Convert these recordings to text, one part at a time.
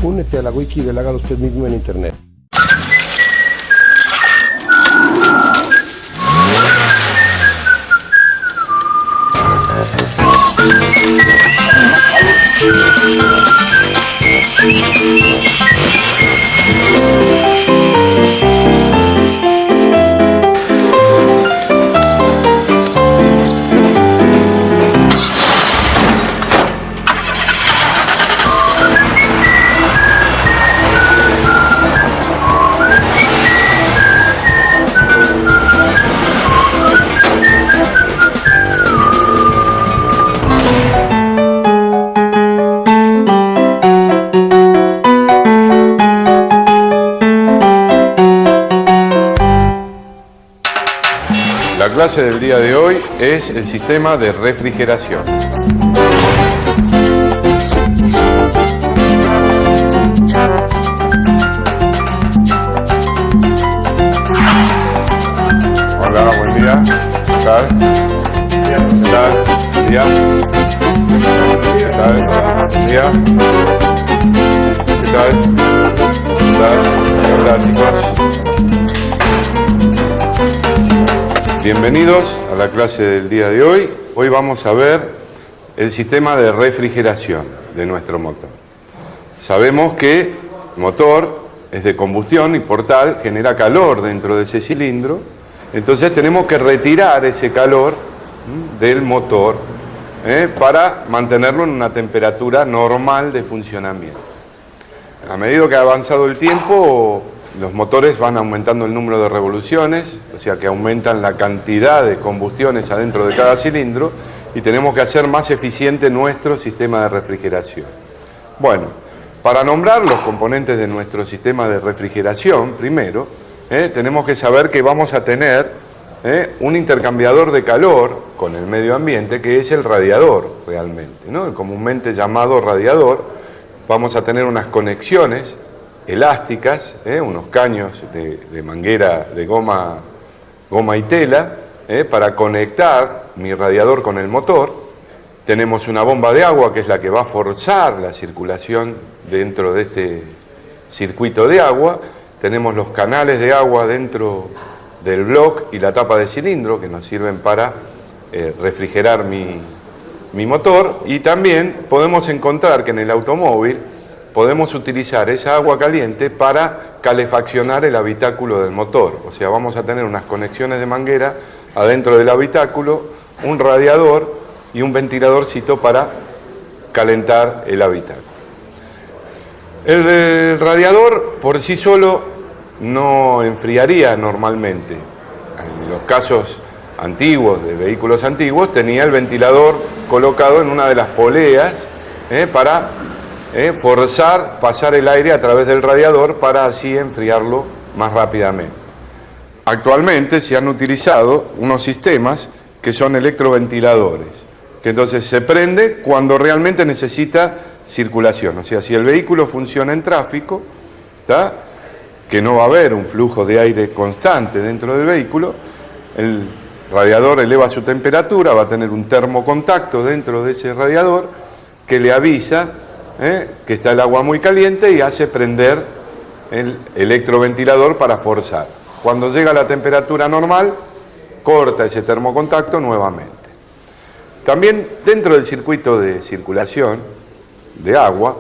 Únete a la wiki del Hágalo Usted Mismo en internet. La clase del día de hoy es el sistema de refrigeración. Hola, buen día. ¿Qué tal? ¿Qué tal? ¿Buen día? ¿Qué tal? ¿Buen día? ¿Qué tal? ¿Qué tal? Hola, chicos. Bienvenidos a la clase del día de hoy. Hoy vamos a ver el sistema de refrigeración de nuestro motor. Sabemos que el motor es de combustión y por tal genera calor dentro de ese cilindro. Entonces tenemos que retirar ese calor del motor para mantenerlo en una temperatura normal de funcionamiento. A medida que ha avanzado el tiempo, los motores van aumentando el número de revoluciones, o sea que aumentan la cantidad de combustiones adentro de cada cilindro y tenemos que hacer más eficiente nuestro sistema de refrigeración. Bueno, para nombrar los componentes de nuestro sistema de refrigeración, primero, tenemos que saber que vamos a tener un intercambiador de calor con el medio ambiente, que es el radiador realmente, ¿no? El comúnmente llamado radiador. Vamos a tener unas conexiones elásticas, unos caños de manguera de goma y tela, para conectar mi radiador con el motor. Tenemos una bomba de agua que es la que va a forzar la circulación dentro de este circuito de agua. Tenemos los canales de agua dentro del bloque y la tapa de cilindro que nos sirven para refrigerar mi motor. Y también podemos encontrar que en el automóvil podemos utilizar esa agua caliente para calefaccionar el habitáculo del motor. O sea, vamos a tener unas conexiones de manguera adentro del habitáculo, un radiador y un ventiladorcito para calentar el habitáculo. El radiador por sí solo no enfriaría normalmente. En los casos antiguos, de vehículos antiguos, tenía el ventilador colocado en una de las poleas para forzar pasar el aire a través del radiador para así enfriarlo más rápidamente. Actualmente se han utilizado unos sistemas que son electroventiladores, que entonces se prende cuando realmente necesita circulación. O sea, si el vehículo funciona en tráfico, ¿tá?, que no va a haber un flujo de aire constante dentro del vehículo, el radiador eleva su temperatura, va a tener un termocontacto dentro de ese radiador que le avisa que está el agua muy caliente y hace prender el electroventilador para forzar. Cuando llega a la temperatura normal, corta ese termocontacto nuevamente. También dentro del circuito de circulación de agua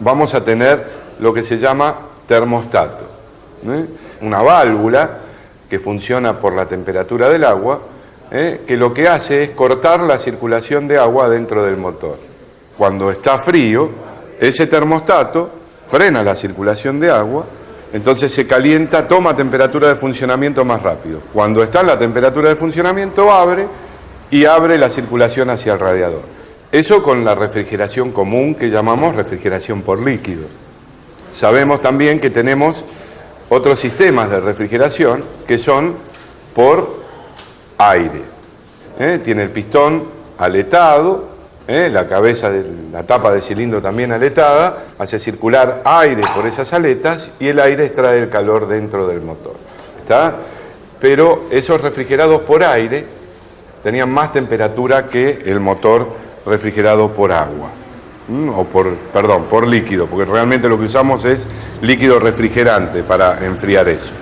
vamos a tener lo que se llama termostato, una válvula que funciona por la temperatura del agua, que lo que hace es cortar la circulación de agua dentro del motor. Cuando está frío, ese termostato frena la circulación de agua, entonces se calienta, toma temperatura de funcionamiento más rápido. Cuando está en la temperatura de funcionamiento, abre la circulación hacia el radiador. Eso con la refrigeración común que llamamos refrigeración por líquido. Sabemos también que tenemos otros sistemas de refrigeración que son por aire. Tiene el pistón aletado, la cabeza de la tapa de cilindro también aletada, hace circular aire por esas aletas y el aire extrae el calor dentro del motor. ¿Está? Pero esos refrigerados por aire tenían más temperatura que el motor refrigerado por agua. por líquido, porque realmente lo que usamos es líquido refrigerante para enfriar eso.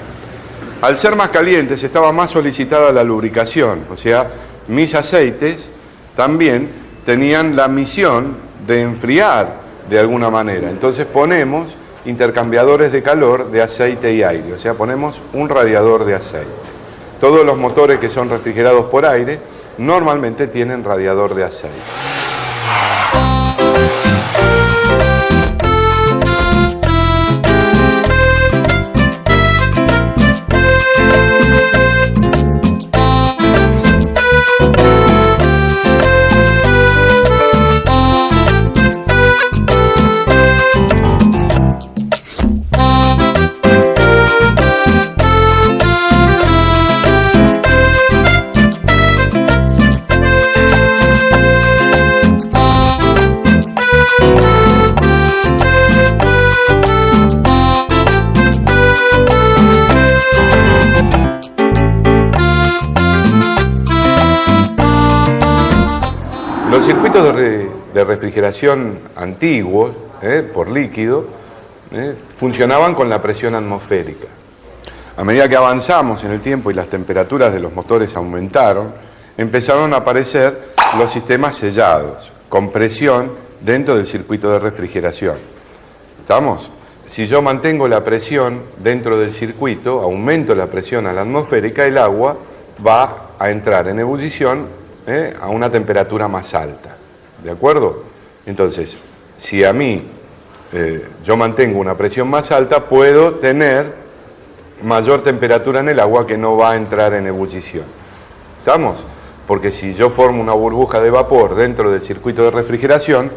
Al ser más calientes estaba más solicitada la lubricación, o sea, mis aceites también tenían la misión de enfriar de alguna manera. Entonces ponemos intercambiadores de calor de aceite y aire, o sea, ponemos un radiador de aceite. Todos los motores que son refrigerados por aire normalmente tienen radiador de aceite. Los circuitos de refrigeración antiguos, por líquido, funcionaban con la presión atmosférica. A medida que avanzamos en el tiempo y las temperaturas de los motores aumentaron, empezaron a aparecer los sistemas sellados, con presión dentro del circuito de refrigeración. ¿Estamos? Si yo mantengo la presión dentro del circuito, aumento la presión a la atmosférica, el agua va a entrar en ebullición a una temperatura más alta, ¿de acuerdo? Entonces, si a mí yo mantengo una presión más alta, puedo tener mayor temperatura en el agua que no va a entrar en ebullición. ¿Estamos? Porque si yo formo una burbuja de vapor dentro del circuito de refrigeración,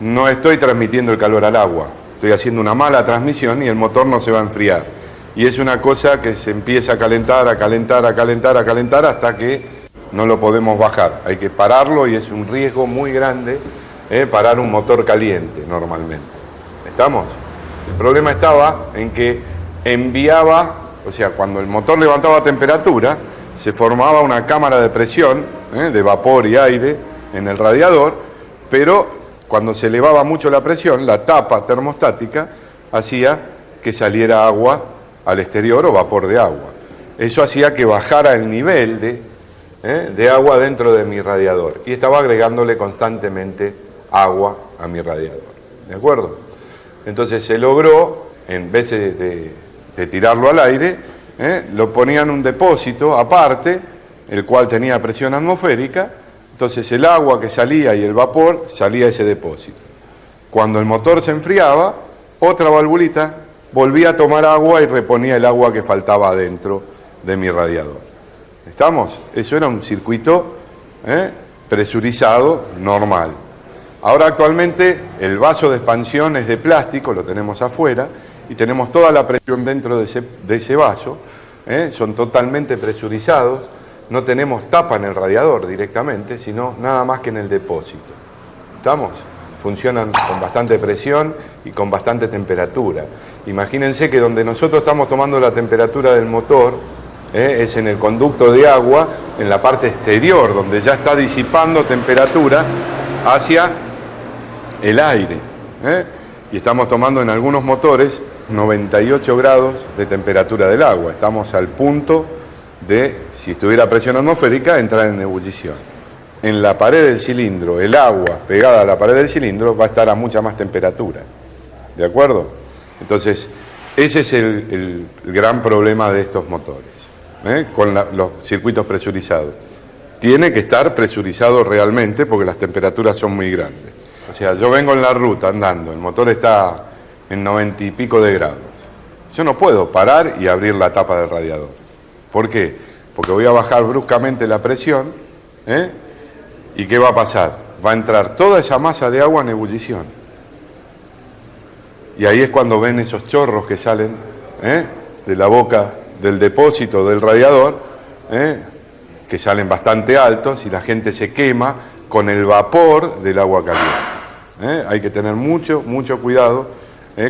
no estoy transmitiendo el calor al agua, estoy haciendo una mala transmisión y el motor no se va a enfriar. Y es una cosa que se empieza a calentar, a calentar, a calentar, a calentar hasta que no lo podemos bajar, hay que pararlo y es un riesgo muy grande parar un motor caliente normalmente. ¿Estamos? El problema estaba en que enviaba, o sea, cuando el motor levantaba temperatura, se formaba una cámara de presión de vapor y aire en el radiador, pero cuando se elevaba mucho la presión, la tapa termostática hacía que saliera agua al exterior o vapor de agua. Eso hacía que bajara el nivel de agua dentro de mi radiador y estaba agregándole constantemente agua a mi radiador, ¿de acuerdo? Entonces se logró, en vez de tirarlo al aire, lo ponían en un depósito aparte, el cual tenía presión atmosférica, entonces el agua que salía y el vapor salía a ese depósito. Cuando el motor se enfriaba, otra valvulita volvía a tomar agua y reponía el agua que faltaba adentro de mi radiador. ¿Estamos? Eso era un circuito presurizado normal. Ahora actualmente el vaso de expansión es de plástico, lo tenemos afuera, y tenemos toda la presión dentro de ese vaso, son totalmente presurizados, no tenemos tapa en el radiador directamente, sino nada más que en el depósito. ¿Estamos? Funcionan con bastante presión y con bastante temperatura. Imagínense que donde nosotros estamos tomando la temperatura del motor, es en el conducto de agua, en la parte exterior, donde ya está disipando temperatura hacia el aire. Y estamos tomando en algunos motores 98 grados de temperatura del agua. Estamos al punto de, si estuviera presión atmosférica, entrar en ebullición. En la pared del cilindro, el agua pegada a la pared del cilindro va a estar a mucha más temperatura. ¿De acuerdo? Entonces, ese es el gran problema de estos motores. Con los circuitos presurizados. Tiene que estar presurizado realmente porque las temperaturas son muy grandes. O sea, yo vengo en la ruta andando, el motor está en 90 y pico de grados. Yo no puedo parar y abrir la tapa del radiador. ¿Por qué? Porque voy a bajar bruscamente la presión, ¿y qué va a pasar? Va a entrar toda esa masa de agua en ebullición. Y ahí es cuando ven esos chorros que salen de la boca del depósito del radiador, que salen bastante altos y la gente se quema con el vapor del agua caliente. Hay que tener mucho cuidado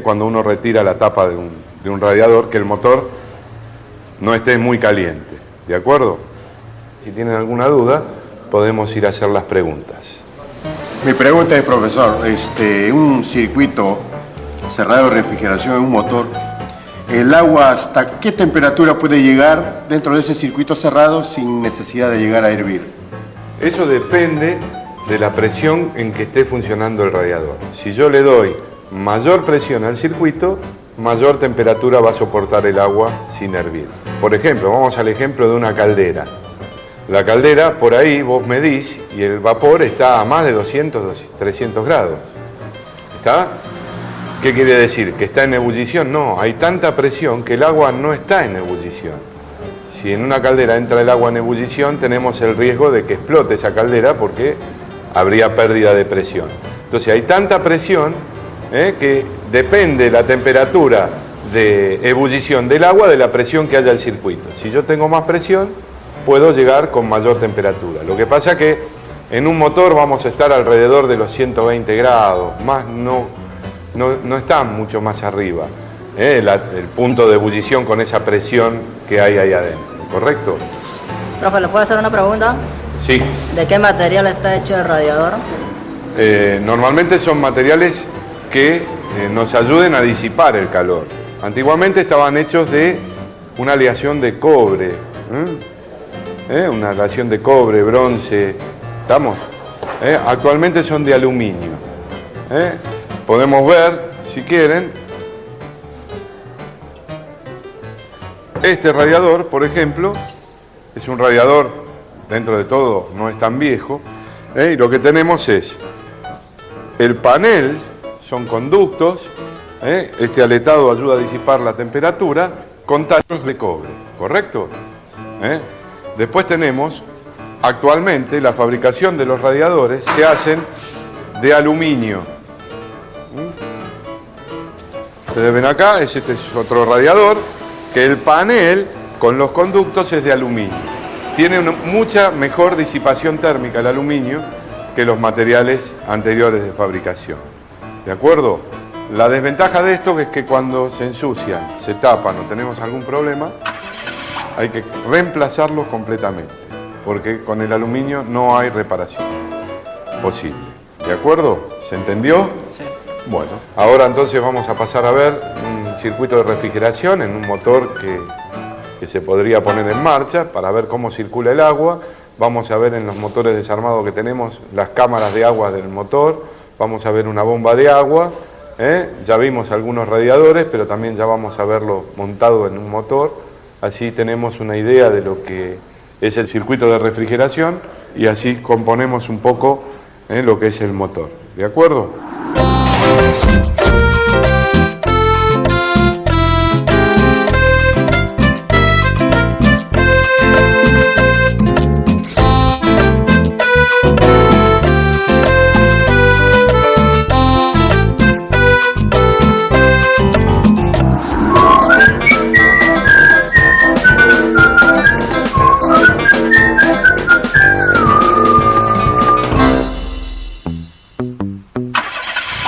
cuando uno retira la tapa de un radiador, que el motor no esté muy caliente, ¿de acuerdo? Si tienen alguna duda, podemos ir a hacer las preguntas. Mi pregunta es, profesor, un circuito cerrado de refrigeración en un motor, ¿el agua hasta qué temperatura puede llegar dentro de ese circuito cerrado sin necesidad de llegar a hervir? Eso depende de la presión en que esté funcionando el radiador. Si yo le doy mayor presión al circuito, mayor temperatura va a soportar el agua sin hervir. Por ejemplo, vamos al ejemplo de una caldera. La caldera, por ahí vos medís y el vapor está a más de 200, 300 grados. ¿Está? ¿Qué quiere decir? ¿Que está en ebullición? No, hay tanta presión que el agua no está en ebullición. Si en una caldera entra el agua en ebullición, tenemos el riesgo de que explote esa caldera porque habría pérdida de presión. Entonces hay tanta presión que depende la temperatura de ebullición del agua de la presión que haya el circuito. Si yo tengo más presión, puedo llegar con mayor temperatura. Lo que pasa que en un motor vamos a estar alrededor de los 120 grados, más no está mucho más arriba, el punto de ebullición con esa presión que hay ahí adentro, ¿correcto? Profe, ¿le puedo hacer una pregunta? Sí. ¿De qué material está hecho el radiador? Normalmente son materiales que nos ayuden a disipar el calor. Antiguamente estaban hechos de una aleación de cobre, una aleación de cobre, bronce, ¿estamos? Actualmente son de aluminio. Podemos ver, si quieren, este radiador, por ejemplo, es un radiador, dentro de todo no es tan viejo, y lo que tenemos es el panel, son conductos, este aletado ayuda a disipar la temperatura con tallos de cobre, ¿correcto? Después tenemos, actualmente, la fabricación de los radiadores se hacen de aluminio. Ustedes ven acá, este es otro radiador, que el panel con los conductos es de aluminio. Tiene mucha mejor disipación térmica el aluminio que los materiales anteriores de fabricación. ¿De acuerdo? La desventaja de esto es que cuando se ensucian, se tapan o tenemos algún problema, hay que reemplazarlos completamente, porque con el aluminio no hay reparación posible. ¿De acuerdo? ¿Se entendió? Sí. Bueno, ahora entonces vamos a pasar a ver un circuito de refrigeración en un motor que se podría poner en marcha para ver cómo circula el agua. Vamos a ver en los motores desarmados que tenemos las cámaras de agua del motor, vamos a ver una bomba de agua, ya vimos algunos radiadores, pero también ya vamos a verlo montado en un motor, así tenemos una idea de lo que es el circuito de refrigeración y así componemos un poco lo que es el motor. ¿De acuerdo?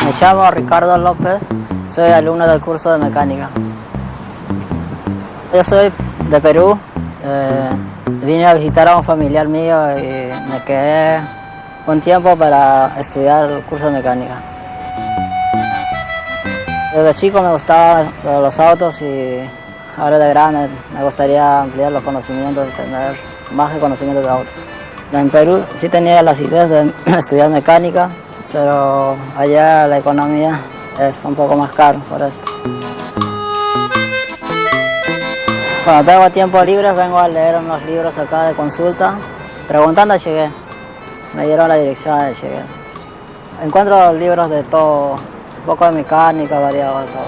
Me llamo Ricardo López, soy alumno del curso de mecánica. Yo soy de Perú, vine a visitar a un familiar mío y me quedé un tiempo para estudiar el curso de mecánica. Desde chico me gustaban los autos y ahora de grande me gustaría ampliar los conocimientos y tener más conocimientos de autos. En Perú sí tenía las ideas de estudiar mecánica, pero allá la economía es un poco más caro, por eso. Cuando tengo tiempo libre vengo a leer unos libros acá de consulta. Preguntando llegué, me dieron la dirección y llegué. Encuentro libros de todo, un poco de mecánica, variado de todo.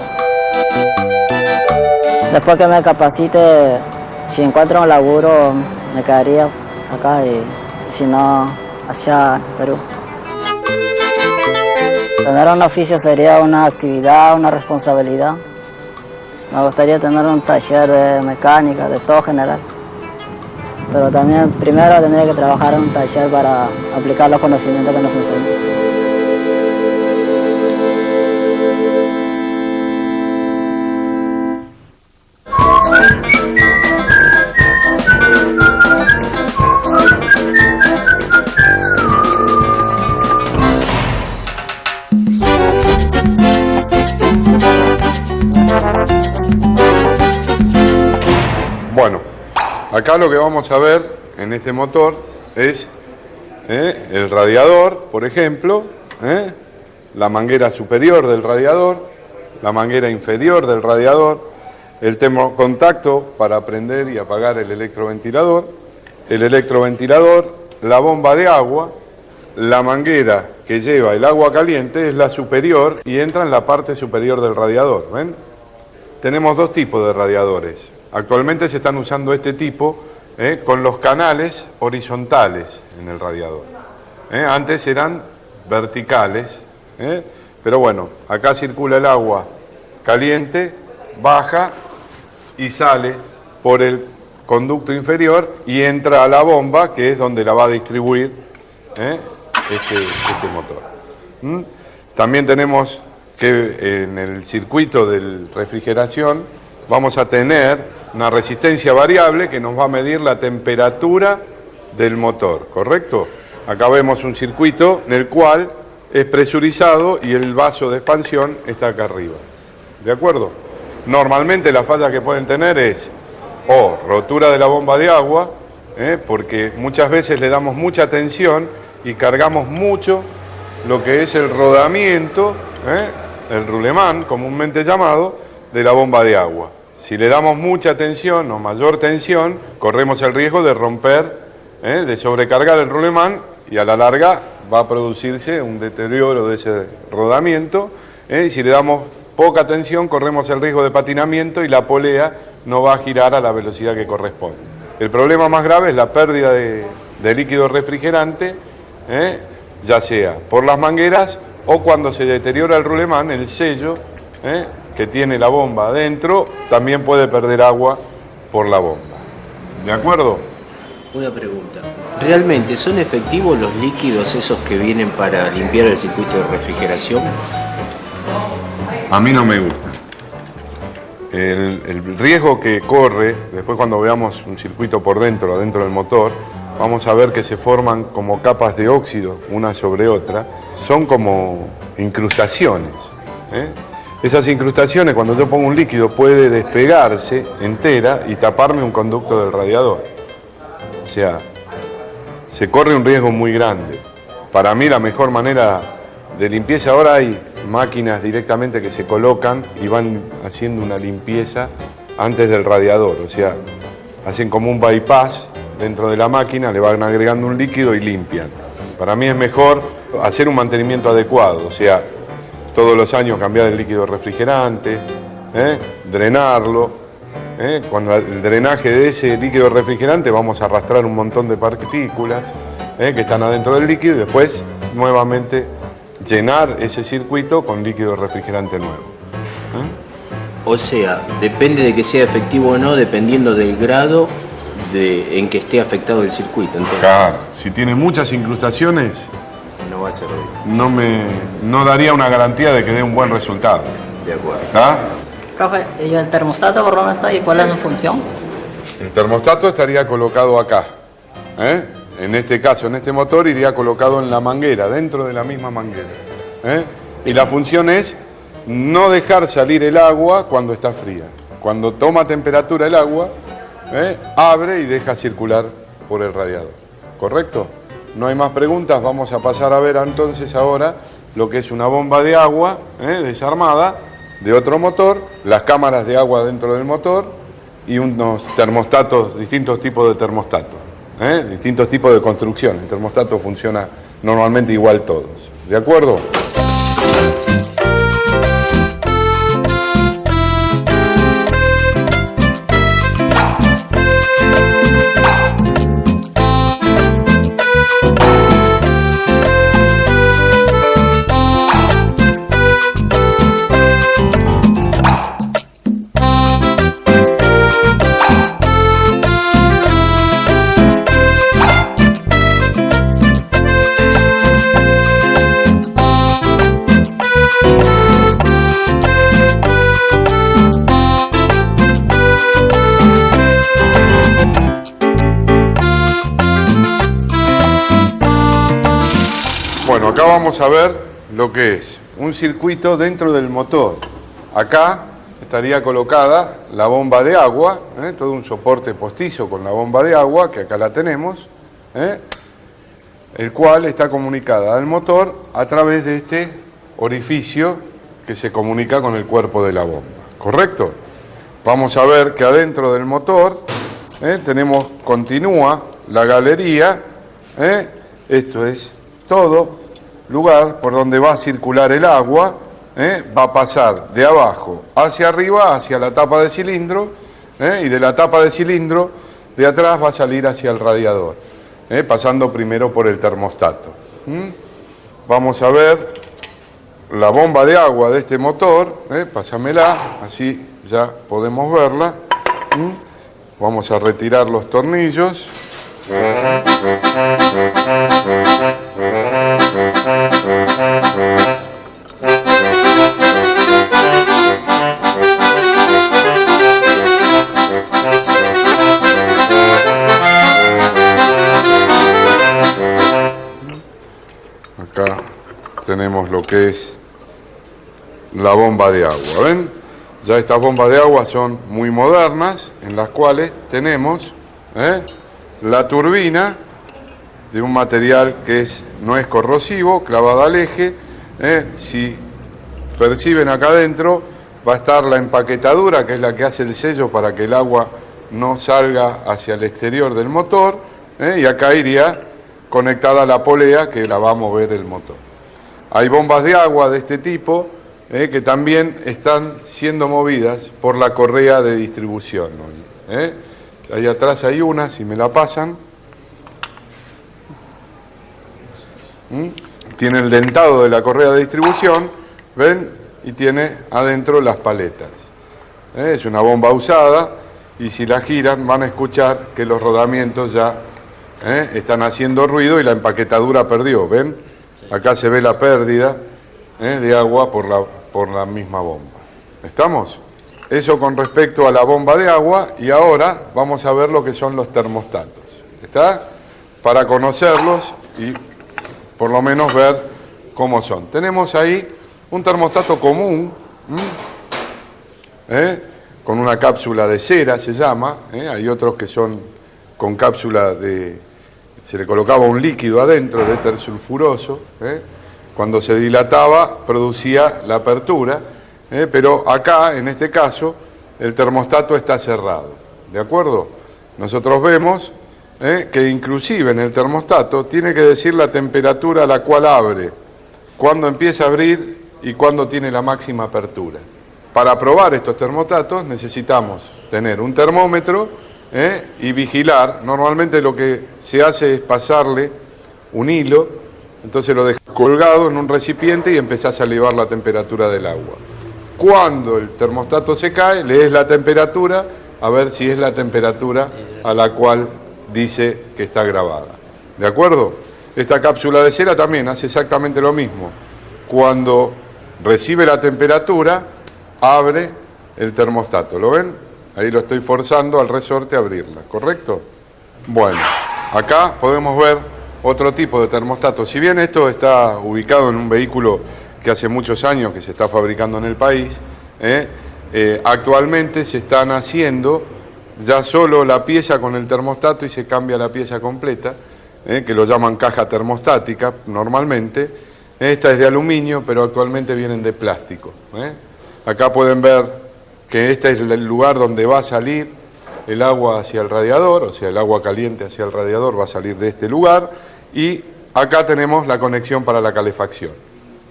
Después que me capacite, si encuentro un laburo, me quedaría acá y si no, allá en Perú. Tener un oficio sería una actividad, una responsabilidad. Me gustaría tener un taller de mecánica, de todo general. Pero también primero tendría que trabajar en un taller para aplicar los conocimientos que nos enseñan. Bueno, acá lo que vamos a ver en este motor es el radiador, por ejemplo, la manguera superior del radiador, la manguera inferior del radiador, el termocontacto para prender y apagar el electroventilador, la bomba de agua, la manguera que lleva el agua caliente es la superior y entra en la parte superior del radiador, ¿ven? Tenemos dos tipos de radiadores. Actualmente se están usando este tipo con los canales horizontales en el radiador. Antes eran verticales, pero bueno, acá circula el agua caliente, baja y sale por el conducto inferior y entra a la bomba, que es donde la va a distribuir este motor. También tenemos que en el circuito de refrigeración vamos a tener una resistencia variable que nos va a medir la temperatura del motor, ¿correcto? Acá vemos un circuito en el cual es presurizado y el vaso de expansión está acá arriba, ¿de acuerdo? Normalmente la falla que pueden tener es o rotura de la bomba de agua, porque muchas veces le damos mucha tensión y cargamos mucho lo que es el rodamiento, el roulement comúnmente llamado, de la bomba de agua. Si le damos mucha tensión o mayor tensión, corremos el riesgo de romper, de sobrecargar el roulement y a la larga va a producirse un deterioro de ese rodamiento. Y si le damos poca tensión, corremos el riesgo de patinamiento y la polea no va a girar a la velocidad que corresponde. El problema más grave es la pérdida de líquido refrigerante, ya sea por las mangueras o cuando se deteriora el roulement, el sello que tiene la bomba adentro también puede perder agua por la bomba. ¿De acuerdo? Una pregunta. ¿Realmente son efectivos los líquidos esos que vienen para limpiar el circuito de refrigeración? A mí no me gusta. El riesgo que corre, después cuando veamos un circuito por dentro, adentro del motor, vamos a ver que se forman como capas de óxido, una sobre otra, son como incrustaciones. Esas incrustaciones, cuando yo pongo un líquido, puede despegarse entera y taparme un conducto del radiador. O sea, se corre un riesgo muy grande. Para mí la mejor manera de limpieza, ahora hay máquinas directamente que se colocan y van haciendo una limpieza antes del radiador. O sea, hacen como un bypass dentro de la máquina, le van agregando un líquido y limpian. Para mí es mejor hacer un mantenimiento adecuado, o sea, todos los años cambiar el líquido refrigerante, drenarlo. Con el drenaje de ese líquido refrigerante vamos a arrastrar un montón de partículas que están adentro del líquido y después nuevamente llenar ese circuito con líquido refrigerante nuevo. O sea, depende de que sea efectivo o no, dependiendo del grado en que esté afectado el circuito. Entonces, Claro, si tiene muchas incrustaciones, no va a ser bien. no daría una garantía de que dé un buen resultado. De acuerdo. ¿Está? Profe, ¿y el termostato por dónde está y cuál es su función? El termostato estaría colocado acá. En este caso, en este motor, iría colocado en la manguera, dentro de la misma manguera. Y la función es no dejar salir el agua cuando está fría. Cuando toma temperatura el agua, abre y deja circular por el radiador. ¿Correcto? No hay más preguntas, vamos a pasar a ver entonces ahora lo que es una bomba de agua desarmada de otro motor, las cámaras de agua dentro del motor y unos termostatos, distintos tipos de termostatos, distintos tipos de construcción. El termostato funciona normalmente igual todos. ¿De acuerdo? Bueno, acá vamos a ver lo que es un circuito dentro del motor. Acá estaría colocada la bomba de agua, todo un soporte postizo con la bomba de agua, que acá la tenemos, el cual está comunicada al motor a través de este orificio que se comunica con el cuerpo de la bomba, ¿correcto? Vamos a ver que adentro del motor continúa la galería, esto es todo lugar por donde va a circular el agua, va a pasar de abajo hacia arriba, hacia la tapa de cilindro, y de la tapa de cilindro de atrás va a salir hacia el radiador, pasando primero por el termostato. Vamos a ver la bomba de agua de este motor, pásamela, así ya podemos verla. Vamos a retirar los tornillos. Acá tenemos lo que es la bomba de agua, ¿ven? Ya estas bombas de agua son muy modernas, en las cuales tenemos la turbina de un material que no es corrosivo, clavada al eje. Si perciben acá adentro va a estar la empaquetadura, que es la que hace el sello para que el agua no salga hacia el exterior del motor, y acá iría conectada a la polea que la va a mover el motor. Hay bombas de agua de este tipo que también están siendo movidas por la correa de distribución. Ahí atrás hay una, si me la pasan. Tiene el dentado de la correa de distribución, ¿ven? Y tiene adentro las paletas. Es una bomba usada y si la giran van a escuchar que los rodamientos ya están haciendo ruido y la empaquetadura perdió, ¿ven? Acá se ve la pérdida de agua por la misma bomba. ¿Estamos? Eso con respecto a la bomba de agua, y ahora vamos a ver lo que son los termostatos. ¿Está? Para conocerlos y por lo menos ver cómo son. Tenemos ahí un termostato común, con una cápsula de cera se llama, hay otros que son con cápsula se le colocaba un líquido adentro de éter sulfuroso, cuando se dilataba producía la apertura, pero acá, en este caso, el termostato está cerrado, ¿de acuerdo? Nosotros vemos que inclusive en el termostato tiene que decir la temperatura a la cual abre, cuándo empieza a abrir y cuándo tiene la máxima apertura. Para probar estos termostatos necesitamos tener un termómetro y vigilar. Normalmente lo que se hace es pasarle un hilo, entonces lo dejas colgado en un recipiente y empezás a elevar la temperatura del agua. Cuando el termostato se cae, lees la temperatura, a ver si es la temperatura a la cual dice que está grabada. ¿De acuerdo? Esta cápsula de cera también hace exactamente lo mismo. Cuando recibe la temperatura, abre el termostato. ¿Lo ven? Ahí lo estoy forzando al resorte a abrirla, ¿correcto? Bueno, acá podemos ver otro tipo de termostato. Si bien esto está ubicado en un vehículo que hace muchos años que se está fabricando en el país, actualmente se están haciendo ya solo la pieza con el termostato y se cambia la pieza completa, que lo llaman caja termostática normalmente. Esta es de aluminio, pero actualmente vienen de plástico. Acá pueden ver que este es el lugar donde va a salir el agua hacia el radiador, o sea, el agua caliente hacia el radiador va a salir de este lugar, y acá tenemos la conexión para la calefacción.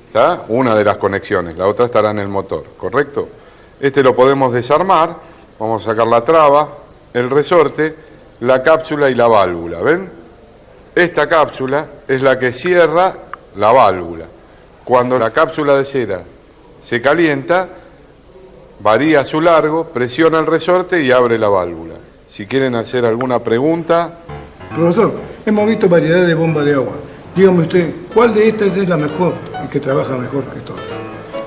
¿Está? Una de las conexiones, la otra estará en el motor, ¿correcto? Este lo podemos desarmar, vamos a sacar la traba, el resorte, la cápsula y la válvula, ¿ven? Esta cápsula es la que cierra la válvula. Cuando la cápsula de cera se calienta, varía su largo, presiona el resorte y abre la válvula. Si quieren hacer alguna pregunta. Profesor, hemos visto variedad de bombas de agua. Dígame usted, ¿cuál de estas es la mejor y que trabaja mejor que todas?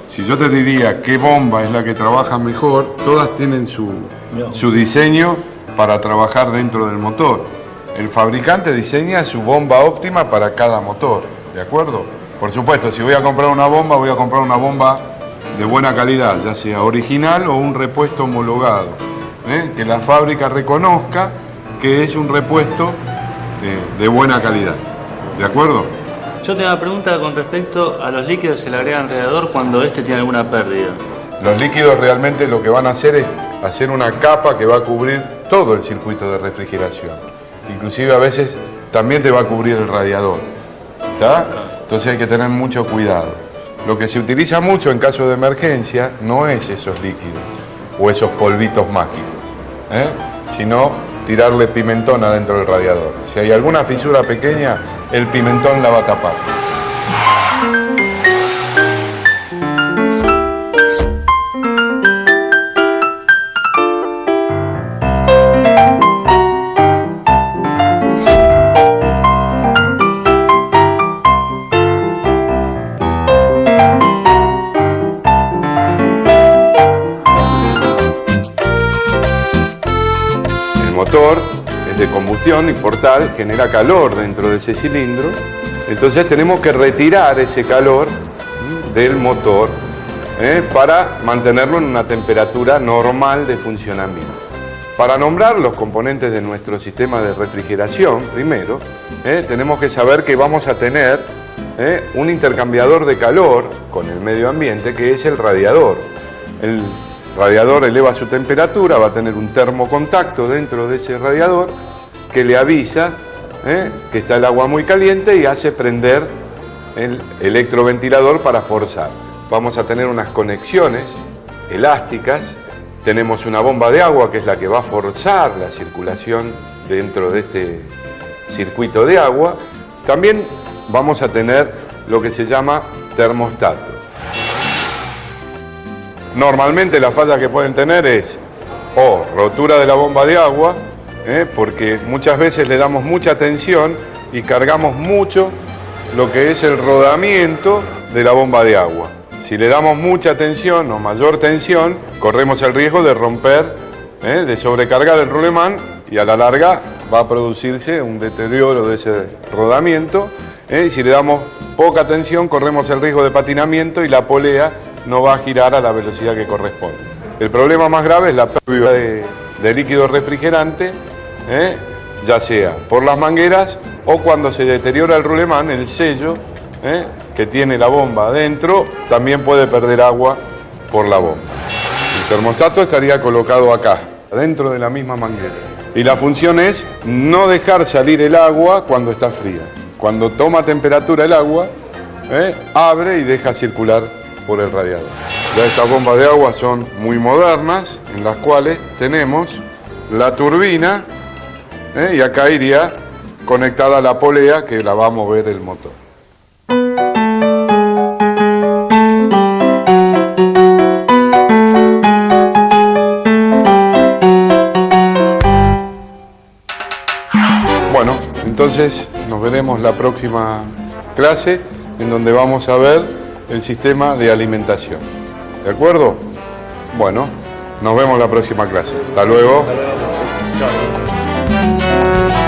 Si yo te diría qué bomba es la que trabaja mejor, todas tienen su diseño para trabajar dentro del motor. El fabricante diseña su bomba óptima para cada motor, ¿de acuerdo? Por supuesto, si voy a comprar una bomba, voy a comprar una bomba de buena calidad, ya sea original o un repuesto homologado, que la fábrica reconozca que es un repuesto de buena calidad. ¿De acuerdo? Yo tengo una pregunta con respecto a los líquidos que se le agregan al radiador cuando este tiene alguna pérdida. Los líquidos realmente lo que van a hacer es hacer una capa que va a cubrir todo el circuito de refrigeración. Inclusive a veces también te va a cubrir el radiador. ¿Está? Entonces hay que tener mucho cuidado. Lo que se utiliza mucho en caso de emergencia no es esos líquidos o esos polvitos mágicos, sino tirarle pimentón adentro del radiador. Si hay alguna fisura pequeña, el pimentón la va a tapar. El motor es de combustión y por tal genera calor dentro de ese cilindro, entonces tenemos que retirar ese calor del motor para mantenerlo en una temperatura normal de funcionamiento. Para nombrar los componentes de nuestro sistema de refrigeración, primero, tenemos que saber que vamos a tener un intercambiador de calor con el medio ambiente, que es el radiador. El radiador eleva su temperatura, va a tener un termocontacto dentro de ese radiador que le avisa que está el agua muy caliente y hace prender el electroventilador para forzar. Vamos a tener unas conexiones elásticas, tenemos una bomba de agua que es la que va a forzar la circulación dentro de este circuito de agua. También vamos a tener lo que se llama termostato. Normalmente la falla que pueden tener es o rotura de la bomba de agua, porque muchas veces le damos mucha tensión y cargamos mucho lo que es el rodamiento de la bomba de agua. Si le damos mucha tensión o mayor tensión, corremos el riesgo de romper, de sobrecargar el rulemán y a la larga va a producirse un deterioro de ese rodamiento. Y si le damos poca tensión, corremos el riesgo de patinamiento y la polea no va a girar a la velocidad que corresponde. El problema más grave es la pérdida de líquido refrigerante, ya sea por las mangueras o cuando se deteriora el rulemán, el sello que tiene la bomba adentro también puede perder agua por la bomba. El termostato estaría colocado acá, dentro de la misma manguera. Y la función es no dejar salir el agua cuando está fría. Cuando toma temperatura el agua, abre y deja circular por el radiador. Ya estas bombas de agua son muy modernas, en las cuales tenemos la turbina y acá iría conectada la polea que la va a mover el motor. Bueno, entonces nos veremos la próxima clase en donde vamos a ver el sistema de alimentación. ¿De acuerdo? Bueno, nos vemos la próxima clase. Hasta luego. Hasta luego. Chao.